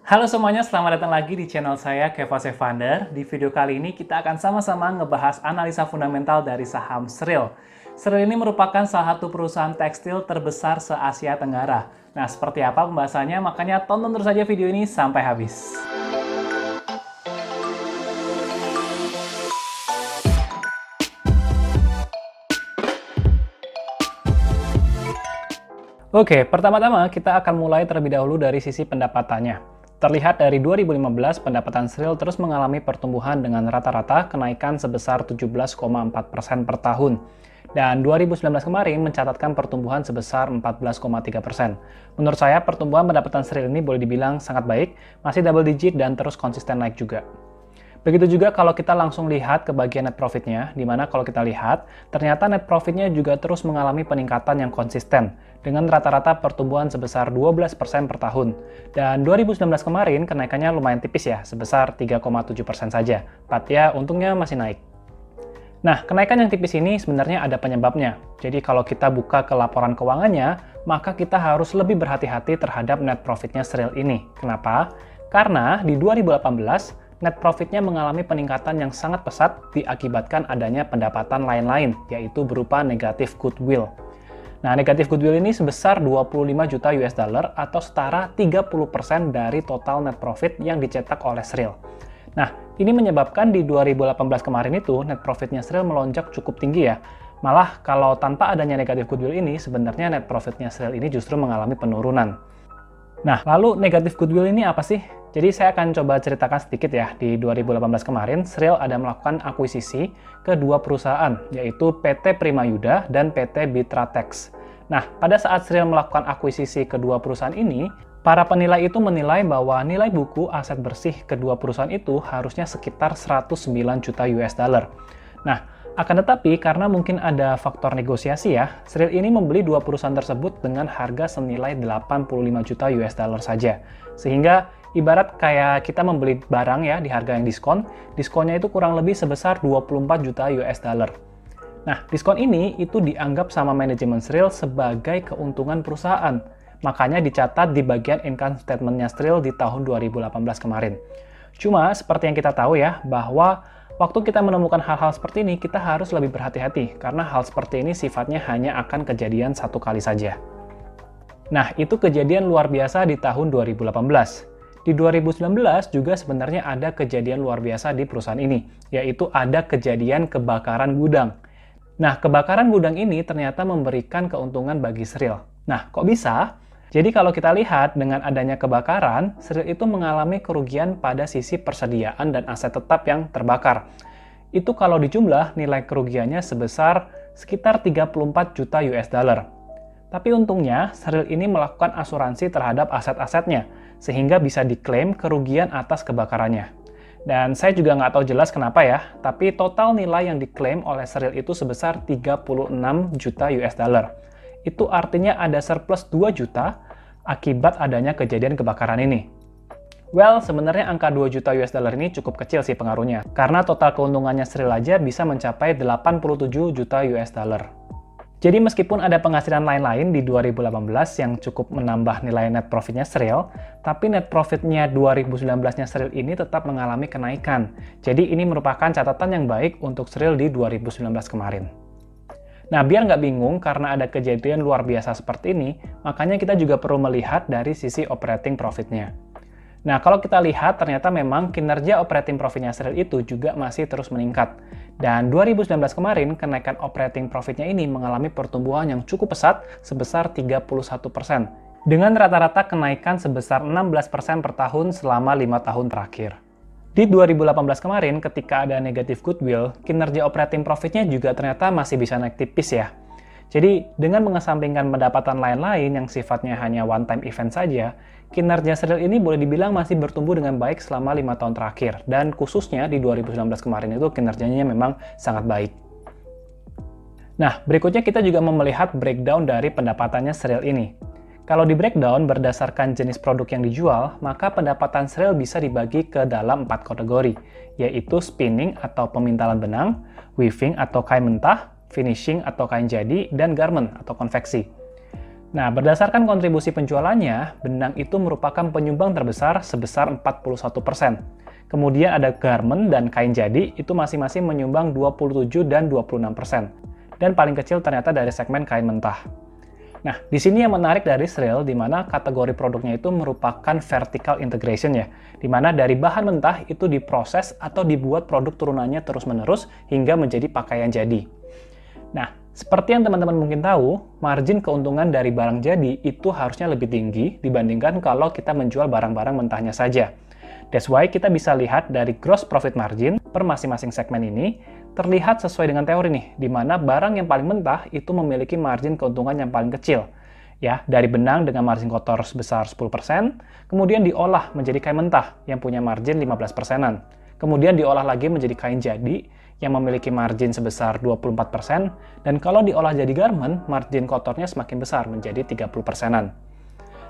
Halo semuanya, selamat datang lagi di channel saya, Keva Sevander. Di video kali ini kita akan sama-sama ngebahas analisa fundamental dari saham Sril. Sril ini merupakan salah satu perusahaan tekstil terbesar se-Asia Tenggara. Nah, seperti apa pembahasannya? Makanya tonton terus saja video ini sampai habis. Oke, pertama-tama kita akan mulai terlebih dahulu dari sisi pendapatannya. Terlihat dari 2015, pendapatan Sril terus mengalami pertumbuhan dengan rata-rata kenaikan sebesar 17,4% per tahun. Dan 2019 kemarin mencatatkan pertumbuhan sebesar 14,3%. Menurut saya, pertumbuhan pendapatan Sril ini boleh dibilang sangat baik, masih double digit dan terus konsisten naik juga. Begitu juga kalau kita langsung lihat ke bagian net profitnya, di mana kalau kita lihat, ternyata net profitnya juga terus mengalami peningkatan yang konsisten, dengan rata-rata pertumbuhan sebesar 12% per tahun. Dan 2019 kemarin kenaikannya lumayan tipis ya, sebesar 3,7% saja. But ya, untungnya masih naik. Nah, kenaikan yang tipis ini sebenarnya ada penyebabnya. Jadi kalau kita buka ke laporan keuangannya, maka kita harus lebih berhati-hati terhadap net profitnya Sril ini. Kenapa? Karena di 2018, net profitnya mengalami peningkatan yang sangat pesat diakibatkan adanya pendapatan lain-lain, yaitu berupa negatif goodwill. Nah, negatif goodwill ini sebesar 25 juta US dollar atau setara 30% dari total net profit yang dicetak oleh Sril. Nah, ini menyebabkan di 2018 kemarin itu net profitnya Sril melonjak cukup tinggi ya. Malah kalau tanpa adanya negatif goodwill ini, sebenarnya net profitnya Sril ini justru mengalami penurunan. Nah, lalu negatif goodwill ini apa sih? Jadi saya akan coba ceritakan sedikit ya. Di 2018 kemarin, Sril ada melakukan akuisisi ke dua perusahaan, yaitu PT Primayuda dan PT Bitratex. Nah, pada saat Sril melakukan akuisisi kedua perusahaan ini, para penilai itu menilai bahwa nilai buku aset bersih kedua perusahaan itu harusnya sekitar 109 juta US dollar. Nah, akan tetapi karena mungkin ada faktor negosiasi ya, Sril ini membeli dua perusahaan tersebut dengan harga senilai 85 juta US dollar saja. Sehingga ibarat kayak kita membeli barang ya di harga yang diskon, diskonnya itu kurang lebih sebesar 24 juta US dollar. Nah, diskon ini itu dianggap sama manajemen Sril sebagai keuntungan perusahaan. Makanya dicatat di bagian income statement-nya Sril di tahun 2018 kemarin. Cuma seperti yang kita tahu ya, bahwa waktu kita menemukan hal-hal seperti ini, kita harus lebih berhati-hati karena hal seperti ini sifatnya hanya akan kejadian satu kali saja. Nah, itu kejadian luar biasa di tahun 2018. Di 2019 juga sebenarnya ada kejadian luar biasa di perusahaan ini, yaitu ada kejadian kebakaran gudang. Nah, kebakaran gudang ini ternyata memberikan keuntungan bagi Sril. Nah, kok bisa? Jadi kalau kita lihat dengan adanya kebakaran, Sril itu mengalami kerugian pada sisi persediaan dan aset tetap yang terbakar. Itu kalau dijumlah nilai kerugiannya sebesar sekitar 34 juta US dollar. Tapi untungnya, Sril ini melakukan asuransi terhadap aset-asetnya, sehingga bisa diklaim kerugian atas kebakarannya. Dan saya juga nggak tahu jelas kenapa ya, tapi total nilai yang diklaim oleh Sril itu sebesar 36 juta US dollar. Itu artinya ada surplus 2 juta akibat adanya kejadian kebakaran ini. Well, sebenarnya angka 2 juta US dollar ini cukup kecil sih pengaruhnya, karena total keuntungannya Sril aja bisa mencapai 87 juta US dollar. Jadi meskipun ada penghasilan lain-lain di 2018 yang cukup menambah nilai net profitnya Sril, tapi net profitnya 2019-nya Sril ini tetap mengalami kenaikan. Jadi ini merupakan catatan yang baik untuk Sril di 2019 kemarin. Nah, biar nggak bingung karena ada kejadian luar biasa seperti ini, makanya kita juga perlu melihat dari sisi operating profitnya. Nah, kalau kita lihat ternyata memang kinerja operating profitnya Sril itu juga masih terus meningkat. Dan 2019 kemarin, kenaikan operating profitnya ini mengalami pertumbuhan yang cukup pesat sebesar 31%. Dengan rata-rata kenaikan sebesar 16% per tahun selama 5 tahun terakhir. Di 2018 kemarin, ketika ada negatif goodwill, kinerja operating profitnya juga ternyata masih bisa naik tipis ya. Jadi, dengan mengesampingkan pendapatan lain-lain yang sifatnya hanya one-time event saja, kinerja Sril ini boleh dibilang masih bertumbuh dengan baik selama 5 tahun terakhir. Dan khususnya di 2019 kemarin itu kinerjanya memang sangat baik. Nah, berikutnya kita juga mau melihat breakdown dari pendapatannya Sril ini. Kalau di breakdown berdasarkan jenis produk yang dijual, maka pendapatan Sril bisa dibagi ke dalam 4 kategori, yaitu spinning atau pemintalan benang, weaving atau kain mentah, finishing atau kain jadi, dan garment atau konveksi. Nah, berdasarkan kontribusi penjualannya, benang itu merupakan penyumbang terbesar sebesar 41%. Kemudian ada garment dan kain jadi, itu masing-masing menyumbang 27 dan 26%. Dan paling kecil ternyata dari segmen kain mentah. Nah, di sini yang menarik dari Srill, di mana kategori produknya itu merupakan vertical integration ya, di mana dari bahan mentah itu diproses atau dibuat produk turunannya terus-menerus hingga menjadi pakaian jadi. Nah, seperti yang teman-teman mungkin tahu, margin keuntungan dari barang jadi itu harusnya lebih tinggi dibandingkan kalau kita menjual barang-barang mentahnya saja. That's why kita bisa lihat dari gross profit margin per masing-masing segmen ini terlihat sesuai dengan teori nih, di mana barang yang paling mentah itu memiliki margin keuntungan yang paling kecil. Ya, dari benang dengan margin kotor sebesar 10%, kemudian diolah menjadi kain mentah yang punya margin 15%-an. Kemudian diolah lagi menjadi kain jadi yang memiliki margin sebesar 24%, dan kalau diolah jadi garment, margin kotornya semakin besar menjadi 30%-an.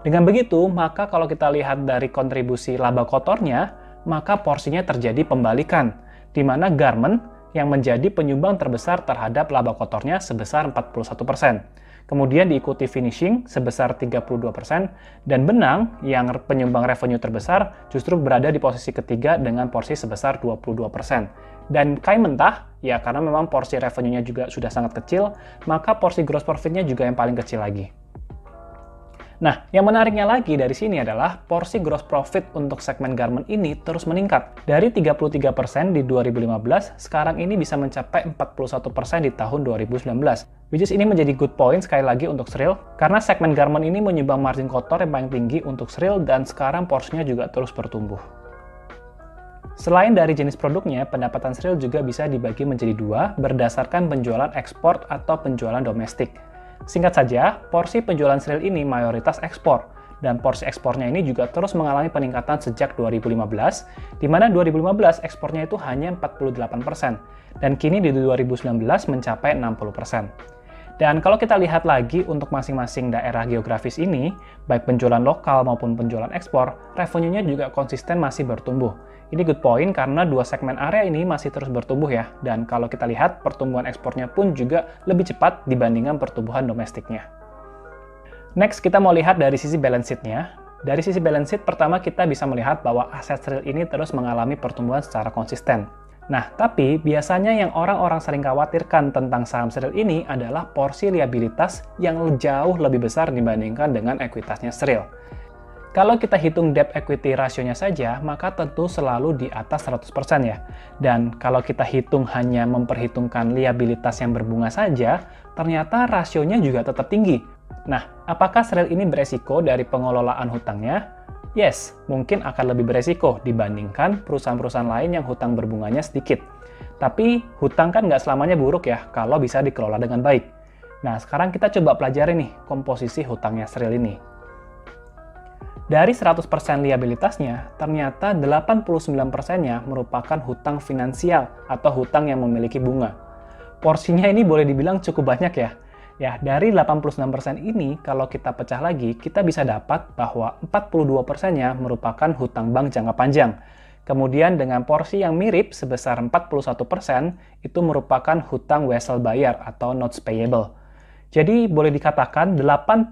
Dengan begitu, maka kalau kita lihat dari kontribusi laba kotornya, maka porsinya terjadi pembalikan, di mana garment yang menjadi penyumbang terbesar terhadap laba kotornya sebesar 41%. Kemudian diikuti finishing sebesar 32%, dan benang yang penyumbang revenue terbesar justru berada di posisi ketiga dengan porsi sebesar 22%. Dan kain mentah, ya karena memang porsi revenue-nya juga sudah sangat kecil, maka porsi gross profit-nya juga yang paling kecil lagi. Nah, yang menariknya lagi dari sini adalah porsi gross profit untuk segmen garment ini terus meningkat. Dari 33% di 2015, sekarang ini bisa mencapai 41% di tahun 2019. Which is ini menjadi good point sekali lagi untuk Srill, karena segmen garment ini menyumbang margin kotor yang paling tinggi untuk Srill dan sekarang porsinya juga terus bertumbuh. Selain dari jenis produknya, pendapatan Srill juga bisa dibagi menjadi dua berdasarkan penjualan ekspor atau penjualan domestik. Singkat saja, porsi penjualan Srill ini mayoritas ekspor, dan porsi ekspornya ini juga terus mengalami peningkatan sejak 2015, di mana 2015 ekspornya itu hanya 48%, dan kini di 2019 mencapai 60%. Dan kalau kita lihat lagi untuk masing-masing daerah geografis ini, baik penjualan lokal maupun penjualan ekspor, revenue-nya juga konsisten masih bertumbuh. Ini good point karena dua segmen area ini masih terus bertumbuh ya, dan kalau kita lihat pertumbuhan ekspornya pun juga lebih cepat dibandingkan pertumbuhan domestiknya. Next, kita mau lihat dari sisi balance sheet-nya. Dari sisi balance sheet, pertama kita bisa melihat bahwa aset Srill ini terus mengalami pertumbuhan secara konsisten. Nah, tapi biasanya yang orang-orang sering khawatirkan tentang saham Srill ini adalah porsi liabilitas yang jauh lebih besar dibandingkan dengan ekuitasnya Srill. Kalau kita hitung debt equity rasionya saja, maka tentu selalu di atas 100% ya. Dan kalau kita hitung hanya memperhitungkan liabilitas yang berbunga saja, ternyata rasionya juga tetap tinggi. Nah, apakah Srill ini beresiko dari pengelolaan hutangnya? Yes, mungkin akan lebih beresiko dibandingkan perusahaan-perusahaan lain yang hutang berbunganya sedikit. Tapi hutang kan nggak selamanya buruk ya, kalau bisa dikelola dengan baik. Nah, sekarang kita coba pelajari nih komposisi hutangnya Srill ini. Dari 100% liabilitasnya, ternyata 89%-nya merupakan hutang finansial atau hutang yang memiliki bunga. Porsinya ini boleh dibilang cukup banyak ya. Ya, dari 89% ini, kalau kita pecah lagi, kita bisa dapat bahwa 42%-nya merupakan hutang bank jangka panjang. Kemudian dengan porsi yang mirip sebesar 41%, itu merupakan hutang wesel bayar atau notes payable. Jadi boleh dikatakan 80%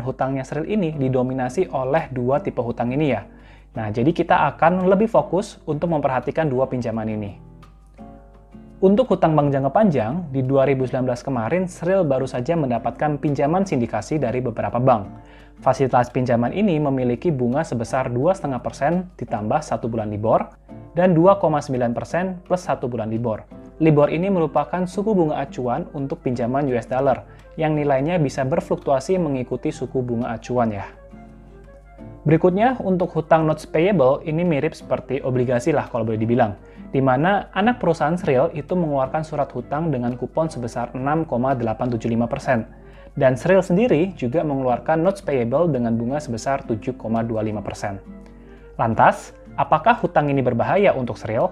hutangnya Srill ini didominasi oleh dua tipe hutang ini ya. Nah, jadi kita akan lebih fokus untuk memperhatikan dua pinjaman ini. Untuk hutang bank jangka panjang, di 2019 kemarin Srill baru saja mendapatkan pinjaman sindikasi dari beberapa bank. Fasilitas pinjaman ini memiliki bunga sebesar 2,5% ditambah 1 bulan LIBOR dan 2,9% plus 1 bulan LIBOR. LIBOR ini merupakan suku bunga acuan untuk pinjaman US dollar yang nilainya bisa berfluktuasi mengikuti suku bunga acuan ya. Berikutnya, untuk hutang notes payable ini mirip seperti obligasi lah kalau boleh dibilang, di mana anak perusahaan Srill itu mengeluarkan surat hutang dengan kupon sebesar 6,875%, dan Srill sendiri juga mengeluarkan notes payable dengan bunga sebesar 7,25%. Lantas, apakah hutang ini berbahaya untuk Srill?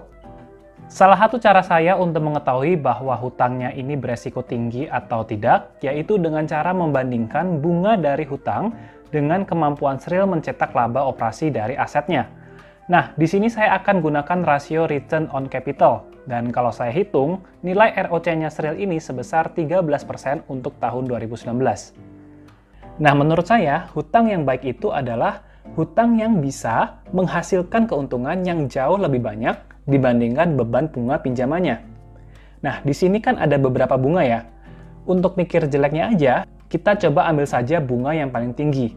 Salah satu cara saya untuk mengetahui bahwa hutangnya ini beresiko tinggi atau tidak, yaitu dengan cara membandingkan bunga dari hutang dengan kemampuan Srill mencetak laba operasi dari asetnya. Nah, di sini saya akan gunakan rasio return on capital, dan kalau saya hitung, nilai ROC-nya Srill ini sebesar 13% untuk tahun 2019. Nah, menurut saya, hutang yang baik itu adalah hutang yang bisa menghasilkan keuntungan yang jauh lebih banyak dibandingkan beban bunga pinjamannya. Nah, di sini kan ada beberapa bunga ya. Untuk mikir jeleknya aja, kita coba ambil saja bunga yang paling tinggi.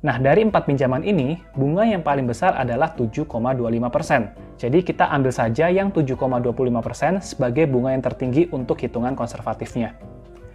Nah, dari 4 pinjaman ini, bunga yang paling besar adalah 7,25%. Jadi kita ambil saja yang 7,25% sebagai bunga yang tertinggi untuk hitungan konservatifnya.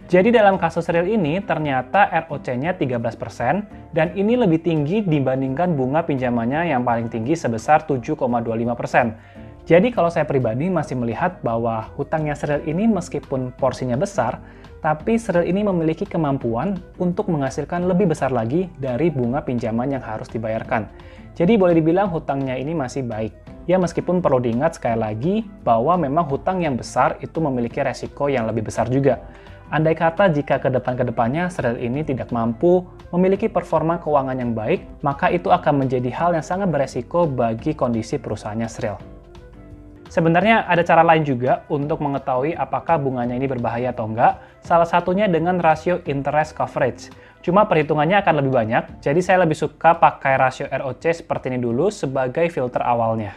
Jadi dalam kasus real ini, ternyata ROC-nya 13%, dan ini lebih tinggi dibandingkan bunga pinjamannya yang paling tinggi sebesar 7,25%. Jadi kalau saya pribadi masih melihat bahwa hutangnya Sril ini meskipun porsinya besar, tapi Sril ini memiliki kemampuan untuk menghasilkan lebih besar lagi dari bunga pinjaman yang harus dibayarkan. Jadi boleh dibilang hutangnya ini masih baik. Ya meskipun perlu diingat sekali lagi bahwa memang hutang yang besar itu memiliki resiko yang lebih besar juga. Andai kata jika ke depan-kedepannya Sril ini tidak mampu memiliki performa keuangan yang baik, maka itu akan menjadi hal yang sangat beresiko bagi kondisi perusahaannya Sril. Sebenarnya ada cara lain juga untuk mengetahui apakah bunganya ini berbahaya atau enggak, salah satunya dengan rasio interest coverage. Cuma perhitungannya akan lebih banyak, jadi saya lebih suka pakai rasio ROC seperti ini dulu sebagai filter awalnya.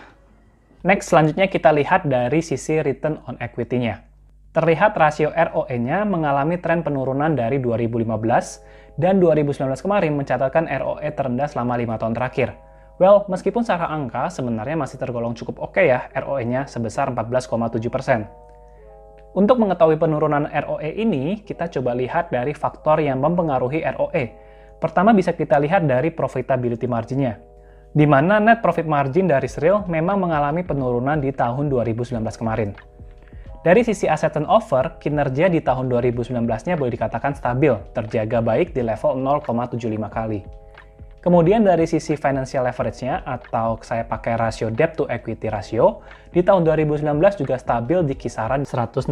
Next, selanjutnya kita lihat dari sisi return on equity-nya. Terlihat rasio ROE-nya mengalami tren penurunan dari 2015 dan 2019 kemarin mencatatkan ROE terendah selama 5 tahun terakhir. Well, meskipun secara angka sebenarnya masih tergolong cukup oke ya ROE-nya sebesar 14,7%. Untuk mengetahui penurunan ROE ini, kita coba lihat dari faktor yang mempengaruhi ROE. Pertama bisa kita lihat dari profitability margin-nya, di mana net profit margin dari Sril memang mengalami penurunan di tahun 2019 kemarin. Dari sisi asset turnover, kinerja di tahun 2019-nya boleh dikatakan stabil, terjaga baik di level 0,75 kali. Kemudian dari sisi financial leverage-nya, atau saya pakai rasio debt to equity ratio, di tahun 2019 juga stabil di kisaran 163%.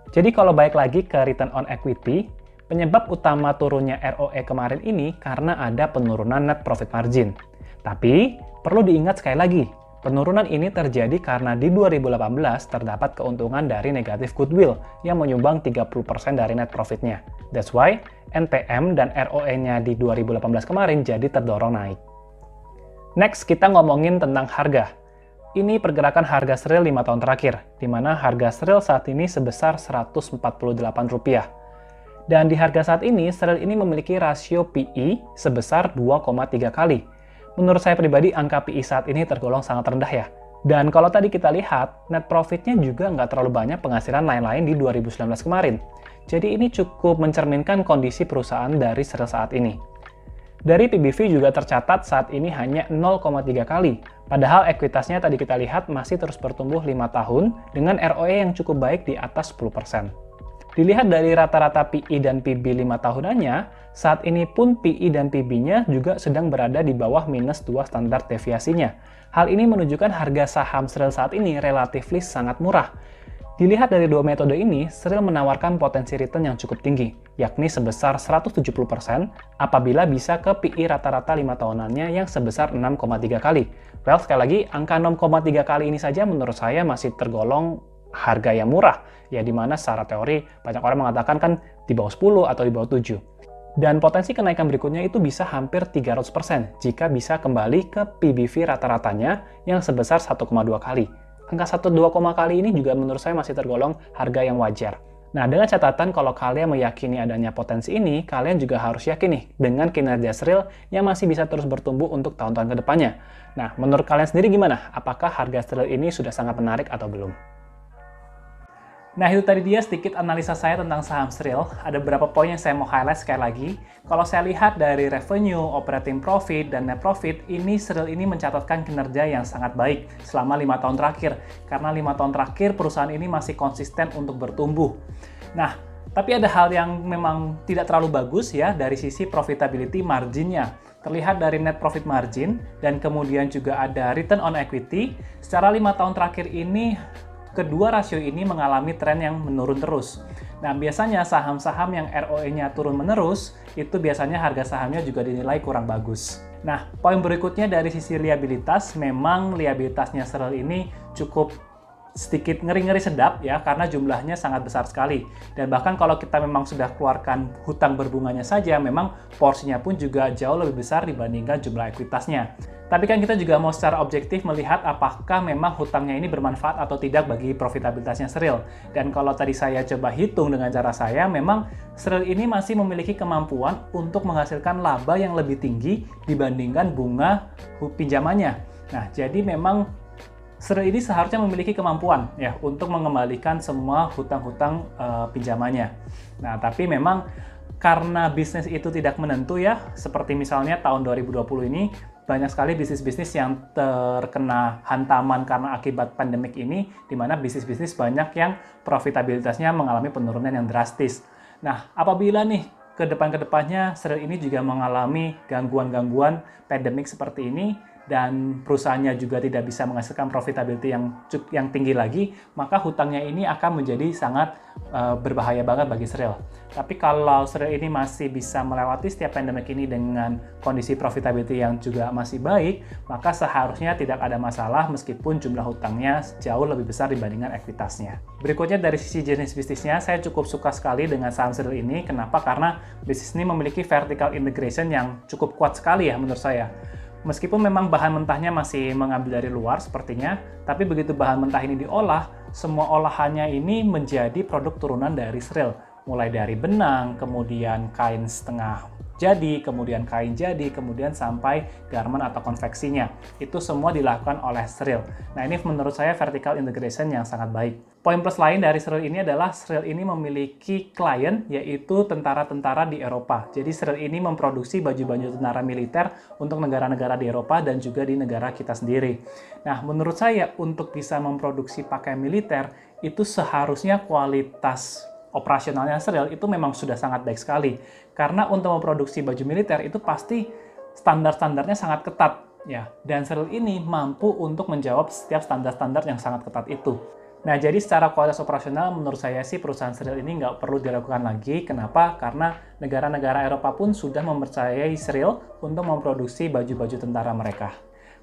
Jadi kalau balik lagi ke return on equity, penyebab utama turunnya ROE kemarin ini karena ada penurunan net profit margin. Tapi, perlu diingat sekali lagi, penurunan ini terjadi karena di 2018 terdapat keuntungan dari negatif goodwill yang menyumbang 30% dari net profitnya. That's why NPM dan ROE-nya di 2018 kemarin jadi terdorong naik. Next, kita ngomongin tentang harga. Ini pergerakan harga Sril 5 tahun terakhir, di mana harga Sril saat ini sebesar Rp148. Dan di harga saat ini, Sril ini memiliki rasio PE sebesar 2,3 kali. Menurut saya pribadi, angka PI saat ini tergolong sangat rendah ya. Dan kalau tadi kita lihat, net profitnya juga nggak terlalu banyak penghasilan lain-lain di 2019 kemarin. Jadi ini cukup mencerminkan kondisi perusahaan dari Sril saat ini. Dari PBV juga tercatat saat ini hanya 0,3 kali. Padahal ekuitasnya tadi kita lihat masih terus bertumbuh 5 tahun dengan ROE yang cukup baik di atas 10%. Dilihat dari rata-rata PI dan PB 5 tahunannya, saat ini pun PI dan PB-nya juga sedang berada di bawah minus 2 standar deviasinya. Hal ini menunjukkan harga saham Sril saat ini relatif sangat murah. Dilihat dari dua metode ini, Sril menawarkan potensi return yang cukup tinggi, yakni sebesar 170% apabila bisa ke PI rata-rata 5 tahunannya yang sebesar 6,3 kali. Well, sekali lagi, angka 6,3 kali ini saja menurut saya masih tergolong harga yang murah, ya dimana secara teori banyak orang mengatakan kan di bawah 10 atau di bawah 7. Dan potensi kenaikan berikutnya itu bisa hampir 300% jika bisa kembali ke PBV rata-ratanya yang sebesar 1,2 kali. Angka 1,2 kali ini juga menurut saya masih tergolong harga yang wajar. Nah, dengan catatan kalau kalian meyakini adanya potensi ini, kalian juga harus yakin nih dengan kinerja Sril yang masih bisa terus bertumbuh untuk tahun-tahun ke depannya. Nah, menurut kalian sendiri gimana? Apakah harga Sril ini sudah sangat menarik atau belum? Nah, itu tadi dia sedikit analisa saya tentang saham Sril. Ada beberapa poin yang saya mau highlight sekali lagi. Kalau saya lihat dari revenue, operating profit, dan net profit, ini Sril ini mencatatkan kinerja yang sangat baik selama 5 tahun terakhir. Karena 5 tahun terakhir perusahaan ini masih konsisten untuk bertumbuh. Nah, tapi ada hal yang memang tidak terlalu bagus ya dari sisi profitability marginnya. Terlihat dari net profit margin, dan kemudian juga ada return on equity. Secara 5 tahun terakhir ini, kedua rasio ini mengalami tren yang menurun terus. Nah, biasanya saham-saham yang ROE-nya turun menerus, itu biasanya harga sahamnya juga dinilai kurang bagus. Nah, poin berikutnya dari sisi liabilitas, memang liabilitasnya Sril ini cukup sedikit ngeri-ngeri sedap ya, karena jumlahnya sangat besar sekali. Dan bahkan kalau kita memang sudah keluarkan hutang berbunganya saja, memang porsinya pun juga jauh lebih besar dibandingkan jumlah ekuitasnya. Tapi kan kita juga mau secara objektif melihat apakah memang hutangnya ini bermanfaat atau tidak bagi profitabilitasnya Sril. Dan kalau tadi saya coba hitung dengan cara saya, memang Sril ini masih memiliki kemampuan untuk menghasilkan laba yang lebih tinggi dibandingkan bunga pinjamannya. Nah, jadi memang Sril ini seharusnya memiliki kemampuan ya untuk mengembalikan semua hutang-hutang pinjamannya. Nah, tapi memang karena bisnis itu tidak menentu ya, seperti misalnya tahun 2020 ini, banyak sekali bisnis-bisnis yang terkena hantaman karena akibat pandemik ini, di mana bisnis-bisnis banyak yang profitabilitasnya mengalami penurunan yang drastis. Nah, apabila nih ke depan-kedepannya Sril ini juga mengalami gangguan-gangguan pandemik seperti ini, dan perusahaannya juga tidak bisa menghasilkan profitability yang tinggi lagi, maka hutangnya ini akan menjadi sangat berbahaya banget bagi Sril. Tapi kalau Sril ini masih bisa melewati setiap pandemik ini dengan kondisi profitability yang juga masih baik, maka seharusnya tidak ada masalah meskipun jumlah hutangnya jauh lebih besar dibandingkan ekuitasnya. Berikutnya dari sisi jenis bisnisnya, saya cukup suka sekali dengan saham Sril ini. Kenapa? Karena bisnis ini memiliki vertical integration yang cukup kuat sekali ya menurut saya. Meskipun memang bahan mentahnya masih mengambil dari luar sepertinya, tapi begitu bahan mentah ini diolah, semua olahannya ini menjadi produk turunan dari Sril. Mulai dari benang, kemudian kain setengah jadi, kemudian kain jadi, kemudian sampai garment atau konveksinya. Itu semua dilakukan oleh Sril. Nah, ini menurut saya vertical integration yang sangat baik. Poin plus lain dari Sril ini adalah Sril ini memiliki klien, yaitu tentara-tentara di Eropa. Jadi Sril ini memproduksi baju-baju tentara militer untuk negara-negara di Eropa dan juga di negara kita sendiri. Nah, menurut saya untuk bisa memproduksi pakaian militer, itu seharusnya kualitas operasionalnya Sril itu memang sudah sangat baik sekali. Karena untuk memproduksi baju militer itu pasti standar-standarnya sangat ketat ya. Dan Sril ini mampu untuk menjawab setiap standar-standar yang sangat ketat itu. Nah, jadi secara kualitas operasional menurut saya sih perusahaan Sril ini nggak perlu diragukan lagi. Kenapa? Karena negara-negara Eropa pun sudah mempercayai Sril untuk memproduksi baju-baju tentara mereka.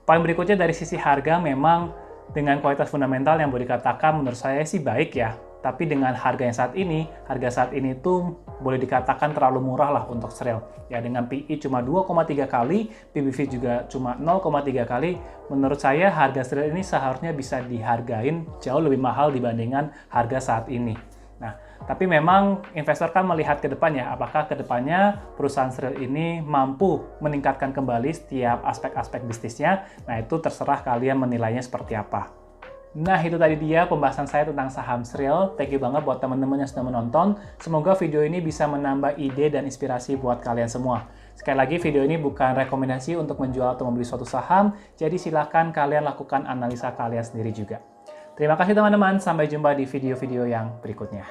Poin berikutnya dari sisi harga, memang dengan kualitas fundamental yang boleh dikatakan menurut saya sih baik ya. Tapi dengan harga yang saat ini tuh boleh dikatakan terlalu murah lah untuk Sril. Ya, dengan PI cuma 2,3 kali, PBV juga cuma 0,3 kali, menurut saya harga Sril ini seharusnya bisa dihargain jauh lebih mahal dibandingkan harga saat ini. Nah, tapi memang investor kan melihat ke depannya, apakah ke depannya perusahaan Sril ini mampu meningkatkan kembali setiap aspek-aspek bisnisnya. Nah, itu terserah kalian menilainya seperti apa. Nah, itu tadi dia pembahasan saya tentang saham Sril. Thank you banget buat teman-teman yang sudah menonton. Semoga video ini bisa menambah ide dan inspirasi buat kalian semua. Sekali lagi, video ini bukan rekomendasi untuk menjual atau membeli suatu saham, jadi silakan kalian lakukan analisa kalian sendiri juga. Terima kasih teman-teman, sampai jumpa di video-video yang berikutnya.